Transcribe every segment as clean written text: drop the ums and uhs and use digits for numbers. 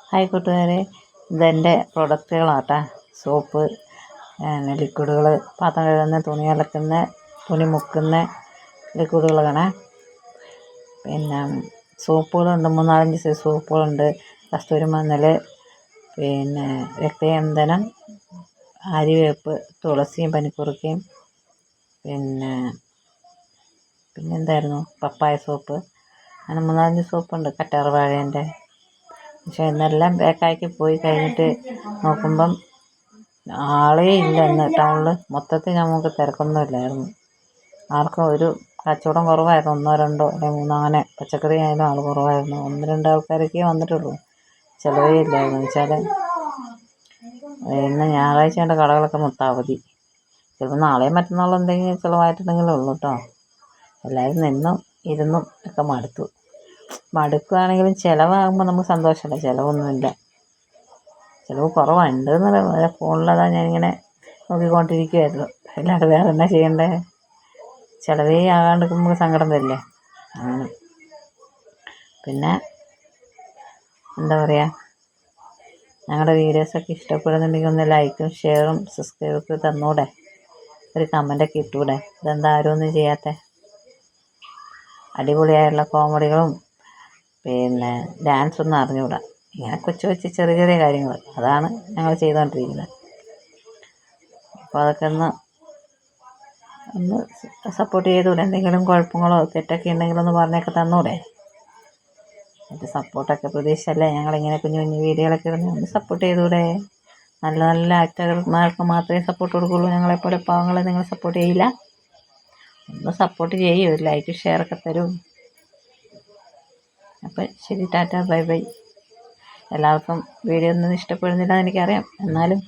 Hi കൂട്ടുകാരെ, ഇതെൻ്റെ പ്രൊഡക്റ്റുകളാട്ടാ. Soap, ലിക്വിഡുകൾ, പാത്രം കഴുകുന്ന, തുണി അലക്കുന്ന, തുണി മുക്കുന്ന ലിക്വിഡുകളാണ്. പിന്നെ സോപ്പുകളുണ്ട്, 3-4 സൈസ് സോപ്പുകളുണ്ട്. കസ്തൂരി മഞ്ഞൾ, പിന്നെ രക്തചന്ദനം, ആര്യവേപ്പ്, തുളസിയും പനിക്കൂർക്കയും, പിന്നെന്തായിരുന്നു, പപ്പായ സോപ്പ്. അങ്ങനെ 3-4 സോപ്പുണ്ട്. കറ്റാർവാഴേൻ്റെ. പക്ഷെ ഇന്നെല്ലാം പാക്കാക്കി പോയി കഴിഞ്ഞിട്ട് നോക്കുമ്പം ആളേ ഇല്ല. ഇന്ന് ടൗണിൽ മൊത്തത്തിൽ നമുക്ക് തിരക്കൊന്നുമില്ലായിരുന്നു. ആർക്കും ഒരു കച്ചവടം കുറവായിരുന്നു. 1-2 അല്ലെങ്കിൽ 3 അങ്ങനെ പച്ചക്കറി ആയാലും ആൾ കുറവായിരുന്നു. 1-2 ആൾക്കാരൊക്കെ വന്നിട്ടുള്ളൂ. ചിലവേ ഇല്ലായിരുന്നു. വെച്ചാൽ ഇന്ന് ഞായറാഴ്ച കൊണ്ട് കടകളൊക്കെ മൊത്തം അവധി. ചിലപ്പോൾ നാളെയും മറ്റന്നാളും എന്തെങ്കിലും ചിലവായിട്ടുണ്ടെങ്കിലേ ഉള്ളൂ കേട്ടോ. എല്ലാവരും നിന്നും ഇരുന്നും ഒക്കെ മടുക്കുകയാണെങ്കിലും ചിലവാകുമ്പോൾ നമുക്ക് സന്തോഷമല്ല. ചിലവൊന്നുമില്ല, ചിലവ് കുറവുണ്ട് എന്ന് ഫോണിലതാണ് ഞാനിങ്ങനെ നോക്കിക്കൊണ്ടിരിക്കുമായിരുന്നു. അല്ലാണ്ട് വേറെ എന്നാ ചെയ്യണ്ടേ? ചിലവേ ആകാണ്ടിരിക്കുമ്പോൾ സങ്കടം വരില്ലേ? അങ്ങനെ പിന്നെ എന്താ പറയുക, ഞങ്ങളുടെ വീഡിയോസൊക്കെ ഇഷ്ടപ്പെടുന്നുണ്ടെങ്കിൽ ഒന്ന് ലൈക്കും ഷെയറും സബ്സ്ക്രൈബൊക്കെ തന്നൂടെ? ഒരു കമൻ്റൊക്കെ ഇട്ടൂടെ? ഇതെന്താ ആരും ഒന്നും ചെയ്യാത്ത? അടിപൊളിയായുള്ള കോമഡികളും പിന്നെ ഡാൻസൊന്നും അറിഞ്ഞുകൂടാ. ഇങ്ങനെ കൊച്ചു ചെറിയ ചെറിയ കാര്യങ്ങൾ, അതാണ് ഞങ്ങൾ ചെയ്തുകൊണ്ടിരിക്കുന്നത്. അപ്പോൾ അതൊക്കെ ഒന്ന് സപ്പോർട്ട് ചെയ്തുകൂടെ? എന്തെങ്കിലും കുഴപ്പങ്ങളോ തെറ്റൊക്കെ ഉണ്ടെങ്കിലൊന്ന് പറഞ്ഞൊക്കെ തന്നൂടെ? എൻ്റെ സപ്പോർട്ടൊക്കെ പ്രതീക്ഷിച്ചല്ലേ ഞങ്ങളിങ്ങനെ കുഞ്ഞു കുഞ്ഞു വീഡിയോകളൊക്കെ ഇടുന്നത്. ഒന്ന് സപ്പോർട്ട് ചെയ്തുകൂടെ? നല്ല നല്ല ആക്ടർമാർക്ക് മാത്രമേ സപ്പോർട്ട് കൊടുക്കുള്ളൂ. ഞങ്ങളെപ്പോലെ പാവങ്ങളെ നിങ്ങൾ സപ്പോർട്ട് ചെയ്യില്ല? ഒന്ന് സപ്പോർട്ട് ചെയ്യൂ, ഒരു ലൈക്ക് ഷെയറൊക്കെ തരൂ. അപ്പം ശരി, ടാറ്റ, ബൈ ബൈ. എല്ലാവർക്കും വീഡിയോ ഒന്നും ഇഷ്ടപ്പെടുന്നില്ല എന്ന് എനിക്കറിയാം. എന്നാലും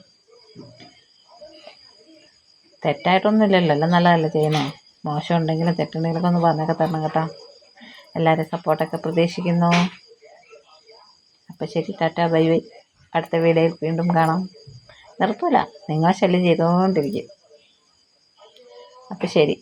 തെറ്റായിട്ടൊന്നുമില്ലല്ലോ, എല്ലാം നല്ലതല്ലേ ചെയ്യുന്നത്. മോശം ഉണ്ടെങ്കിലും തെറ്റുണ്ടെങ്കിലൊക്കെ ഒന്ന് പറഞ്ഞൊക്കെ തരണം കേട്ടോ. എല്ലാവരും സപ്പോർട്ടൊക്കെ പ്രതീക്ഷിക്കുന്നു. അപ്പം ശരി, ടാറ്റ, ബൈ ബൈ. അടുത്ത വീഡിയോയിൽ വീണ്ടും കാണാം. നിർത്തൂല, നിങ്ങൾ ശല്യം ചെയ്തുകൊണ്ടിരിക്കും. അപ്പം ശരി.